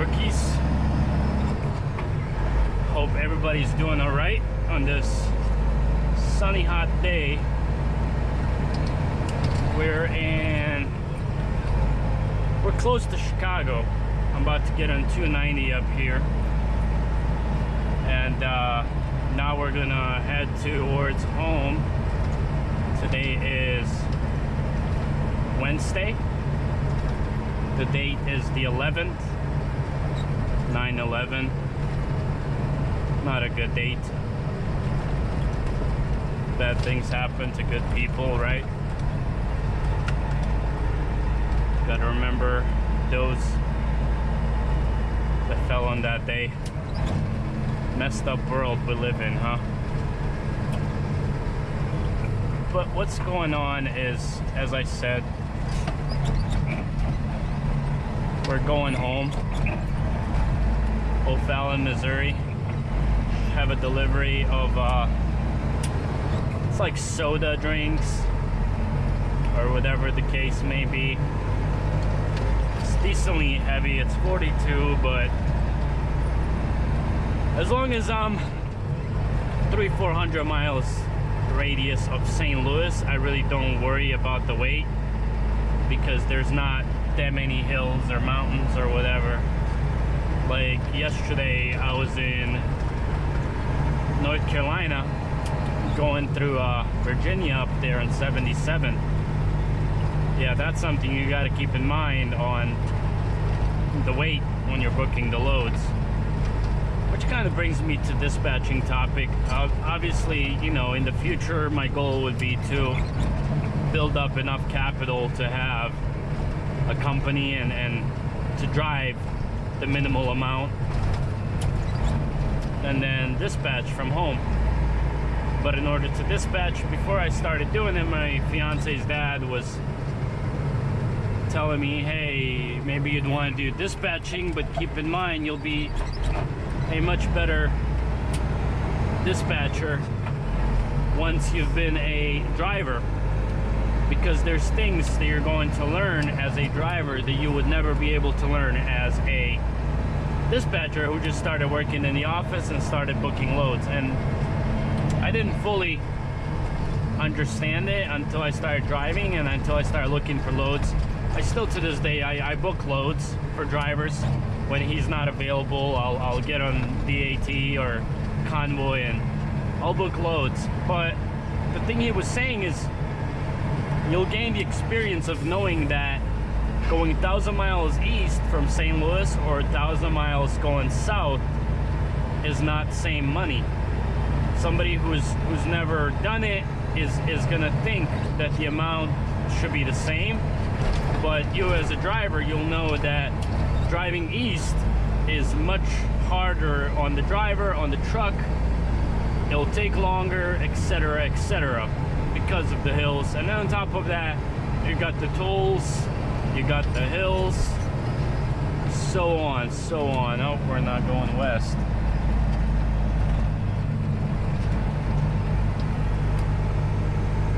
rookies. Hope everybody's doing all right on this sunny, hot day. We're close to Chicago. I'm about to get on 290 up here, and now we're gonna head towards home. Today is Wednesday. The date is the 11th, 9/11. Not a good date. Bad things happen to good people, right? Gotta remember those that fell on that day. Messed up world we live in, huh? But what's going on is, as I said, we're going home. O'Fallon, Missouri. Have a delivery of it's like soda drinks or whatever the case may be. It's decently heavy. It's 42, but as long as I'm 300-400 miles radius of St. Louis, I really don't worry about the weight, because there's not that many hills or mountains or whatever. Like yesterday I was in North Carolina, going through Virginia up there in 77. Yeah, that's something you got to keep in mind on the weight when you're booking the loads. Which kind of brings me to dispatching topic. Obviously, you know, in the future my goal would be to build up enough capital to have a company and to drive the minimal amount and then dispatch from home. But in order to dispatch, before I started doing it, my fiance's dad was telling me, hey, maybe you'd want to do dispatching, but keep in mind you'll be a much better dispatcher once you've been a driver, because there's things that you're going to learn as a driver that you would never be able to learn as a dispatcher who just started working in the office and started booking loads. And I didn't fully understand it until I started driving and until I started looking for loads. I still, to this day, I book loads for drivers. When he's not available, I'll get on DAT or Convoy and I'll book loads. But the thing he was saying is, you'll gain the experience of knowing that going 1,000 miles east from St. Louis or 1,000 miles going south is not same money. Somebody who's never done it is gonna think that the amount should be the same, but you as a driver, you'll know that driving east is much harder on the driver, on the truck. It'll take longer, etc., etc., because of the hills. And then on top of that, you got the tolls, you got the hills, so on, so on. Oh, we're not going west.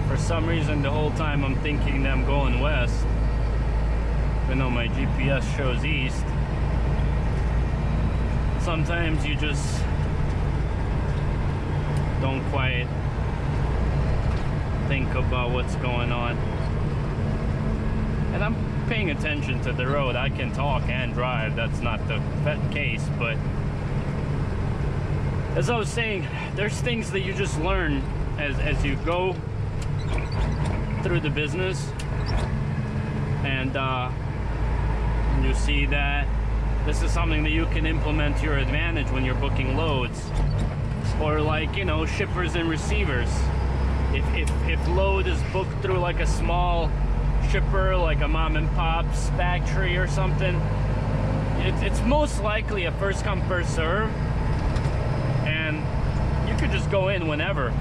For some reason, the whole time I'm thinking that I'm going west, even though my GPS shows east. Sometimes you just don't quite think about what's going on. And I'm paying attention to the road. I can talk and drive. That's not the case, but as I was saying, there's things that you just learn as you go through the business, and you see that this is something that you can implement to your advantage when you're booking loads. Or like, you know, shippers and receivers. If load is booked through like a small shipper, like a mom and pop's factory or something, it's most likely a first come first serve, and you could just go in whenever.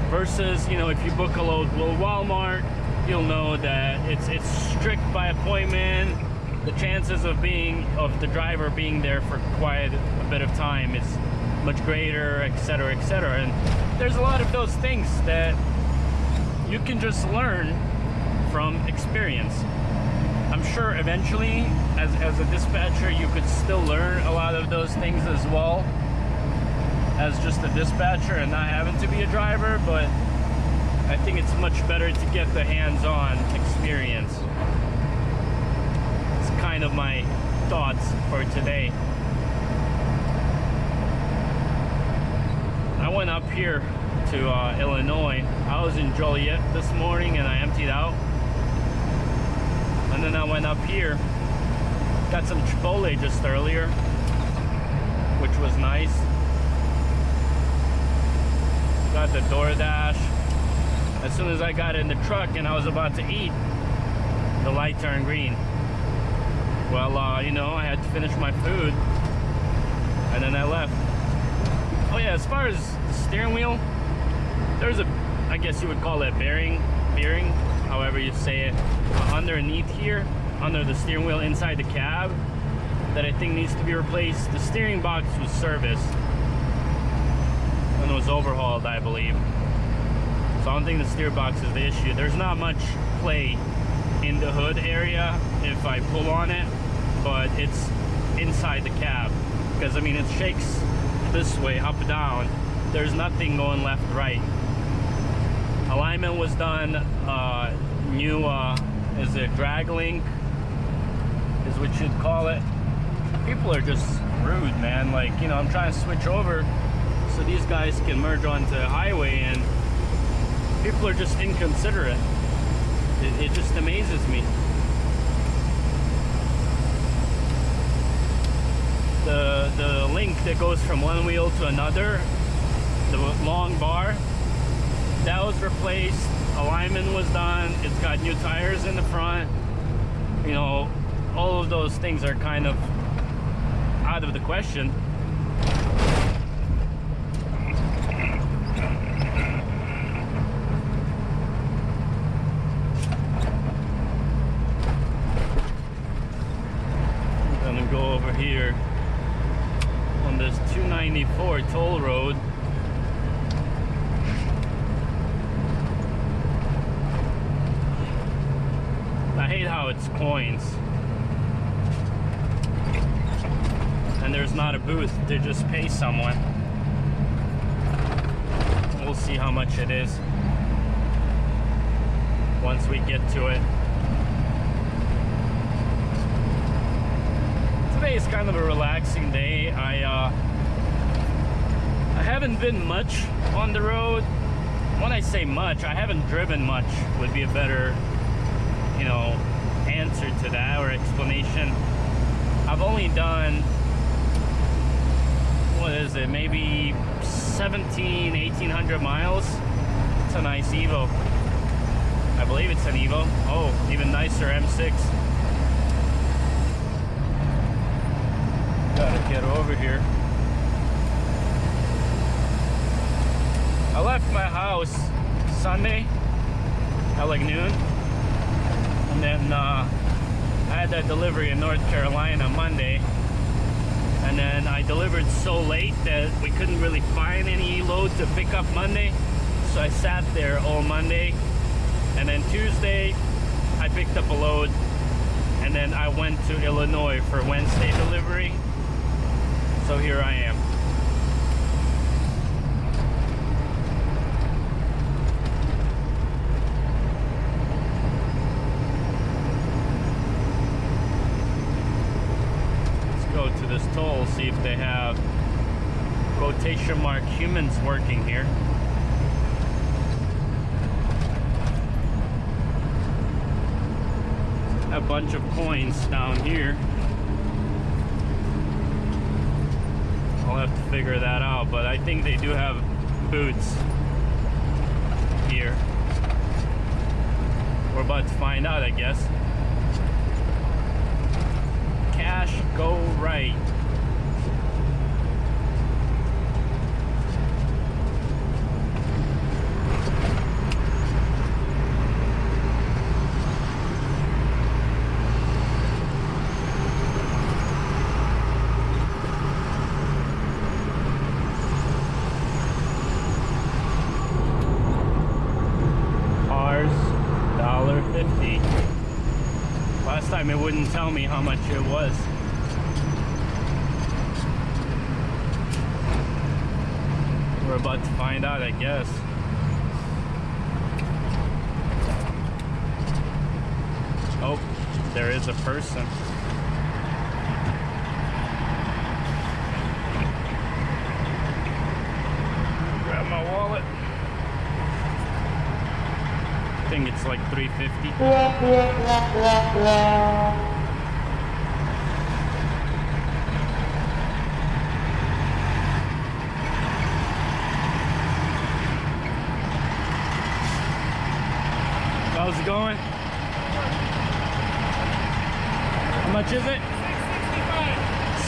Versus, you know, if you book a load with Walmart, you'll know that it's strict by appointment. The chances of the driver being there for quite a bit of time is much greater, etc., etc. And there's a lot of those things that you can just learn from experience. I'm I'm sure eventually, as a dispatcher, you could still learn a lot of those things as well as just a dispatcher and not having to be a driver, but I think it's much better to get the hands-on experience. It's kind of my thoughts for today. I went up here to Illinois. I was in Joliet this morning and I emptied out. And then I went up here, got some Chipotle just earlier, which was nice. Got the DoorDash. As soon as I got in the truck and I was about to eat, the light turned green. Well, you know, I had to finish my food and then I left. Oh yeah, as far as the steering wheel, there's a, I guess you would call it bearing, however you say it, underneath here, under the steering wheel inside the cab, that I think needs to be replaced. The steering box was serviced and was overhauled, I believe. So I don't think the steer box is the issue. There's not much play in the hood area if I pull on it, but it's inside the cab. Because I mean, it shakes this way, up, down. There's nothing going left, right. Alignment was done. New, is it drag link? Is what you'd call it. People are just rude, man. Like, you know, I'm trying to switch over so these guys can merge onto the highway, and people are just inconsiderate. It just amazes me. The link that goes from one wheel to another, the long bar, that was replaced. Alignment was done. It's got new tires in the front. You know, all of those things are kind of out of the question. I'm gonna go over here on this 294 toll road. I hate how it's coins and there's not a booth to just pay someone. We'll see how much it is once we get to it. Today is kind of a relaxing day. I haven't been much on the road. When I say much, I haven't driven much would be a better, you know, answer to that or explanation. I've only done, what is it, maybe 1800 miles. It's a nice Evo. I believe it's an Evo. Oh, even nicer, M6. Gotta get over here. I left my house Sunday at like noon. And then I had that delivery in North Carolina Monday, and then I delivered so late that we couldn't really find any load to pick up Monday, so I sat there all Monday, and then Tuesday I picked up a load, and then I went to Illinois for Wednesday delivery, so here I am. To this toll, see if they have quotation mark humans working here. A bunch of coins down here. I'll have to figure that out, but I think they do have boots here. We're about to find out, I guess. Cash go right. Cars, $1.50. Last time it wouldn't tell me how much it was. We're about to find out, I guess. Oh, there is a person. Grab my wallet. I think it's like $3.50. How's it going? How much is it?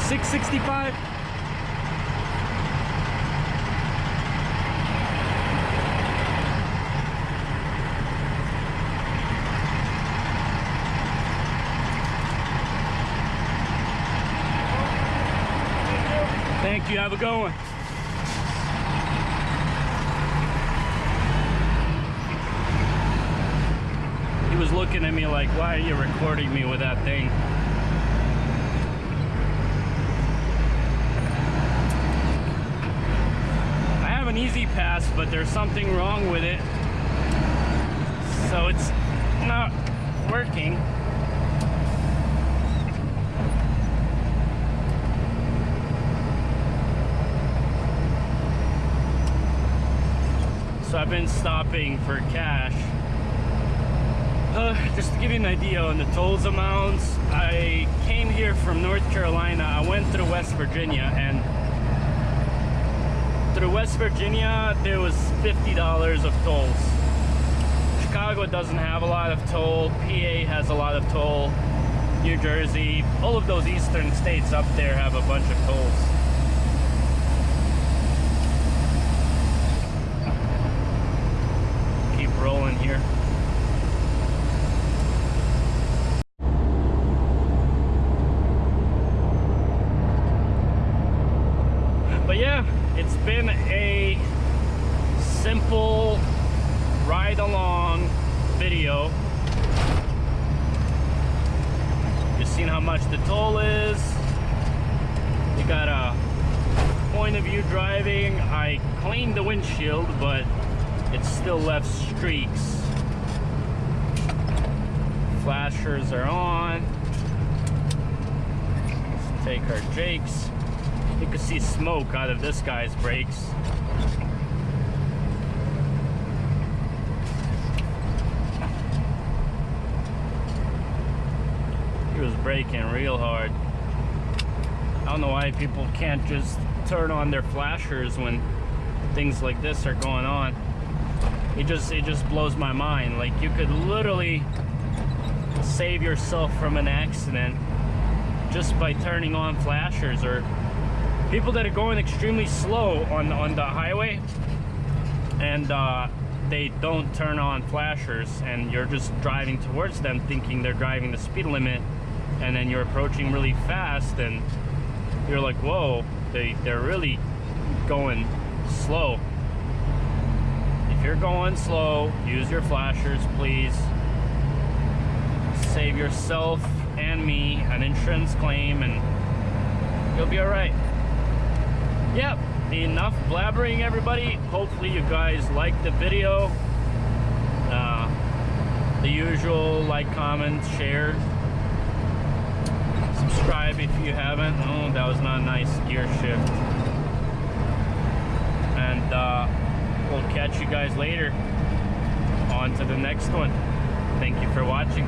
$6.65. $6.65? Thank you. Have a good one. He was looking at me like, why are you recording me with that thing? I have an easy pass, but there's something wrong with it. So it's not working. So I've been stopping for cash. Just to give you an idea on the tolls amounts, I came here from North Carolina. I went through West Virginia, and through West Virginia there was $50 of tolls. Chicago doesn't have a lot of toll. PA has a lot of toll. New Jersey, all of those eastern states up there have a bunch of tolls. Rolling here. But yeah, it's been a simple ride along video. You've seen how much the toll is. You got a point of view driving. I cleaned the windshield, but it still left streaks. Flashers are on. Let's take our Jakes. You can see smoke out of this guy's brakes. He was braking real hard. I don't know why people can't just turn on their flashers when things like this are going on. It just blows my mind. Like, you could literally save yourself from an accident just by turning on flashers. Or people that are going extremely slow on the highway and they don't turn on flashers, and you're just driving towards them thinking they're driving the speed limit, and then you're approaching really fast and you're like, whoa, they're really going slow. If you're going slow, use your flashers, please. Save yourself and me an insurance claim, and you'll be all right. Yep, enough blabbering, everybody. Hopefully you guys liked the video. The usual, like, comment, share, subscribe if you haven't. Oh, that was not a nice gear shift. And we'll catch you guys later. On to the next one. Thank you for watching.